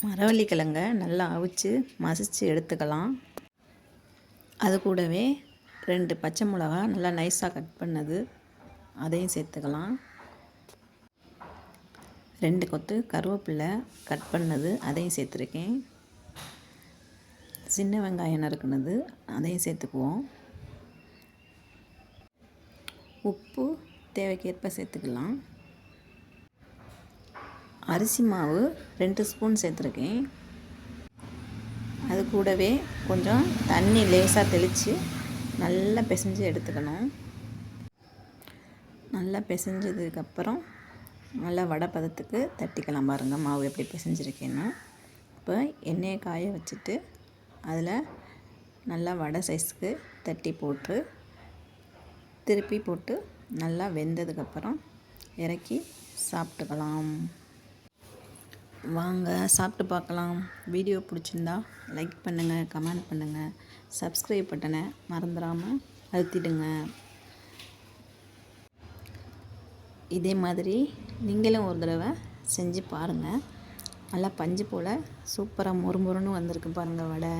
மரவள்ளி கிழங்க நல்லா அவிச்சு மசிச்சு எடுத்துக்கலாம். அது கூடவே 2 பச்சை மிளகா நல்லா நைஸாக கட் பண்ணது அதையும் சேர்த்துக்கலாம். 2 கொத்து கருவேப்பிலை கட் பண்ணது அதையும் சேர்த்துருக்கேன். சின்ன வெங்காயம் நறுக்குனது அதையும் சேர்த்துக்குவோம். உப்பு தேவைக்கேற்ப சேர்த்துக்கலாம். அரிசி மாவு 2 ஸ்பூன் சேர்த்துருக்கேன். அது கூடவே கொஞ்சம் தண்ணி லேசாக தெளித்து நல்லா பிசைஞ்சு எடுத்துக்கணும். நல்லா பிசைஞ்சதுக்கப்புறம் நல்லா வடை பதத்துக்கு தட்டிக்கலாம். பாருங்கள் மாவு எப்படி பிசைஞ்சிருக்கேன்னு. இப்போ எண்ணெயை காய வச்சுட்டு அதில் நல்லா வடை சைஸ்க்கு தட்டி போட்டு திருப்பி போட்டு நல்லா வெந்ததுக்கப்புறம் இறக்கி சாப்பிட்டுக்கலாம். வாங்க சாப்பிட்டு பார்க்கலாம். வீடியோ பிடிச்சிருந்தா லைக் பண்ணுங்கள், கமெண்ட் பண்ணுங்கள், சப்ஸ்கிரைப் பட்டனை மறந்துடாமல் அழுத்திடுங்க. இதே மாதிரி நீங்களும் ஒரு தடவை செஞ்சு பாருங்கள். நல்லா பஞ்சு போல் சூப்பராக மொறுமொறுன்னு வந்திருக்கு பாருங்கள் வடை.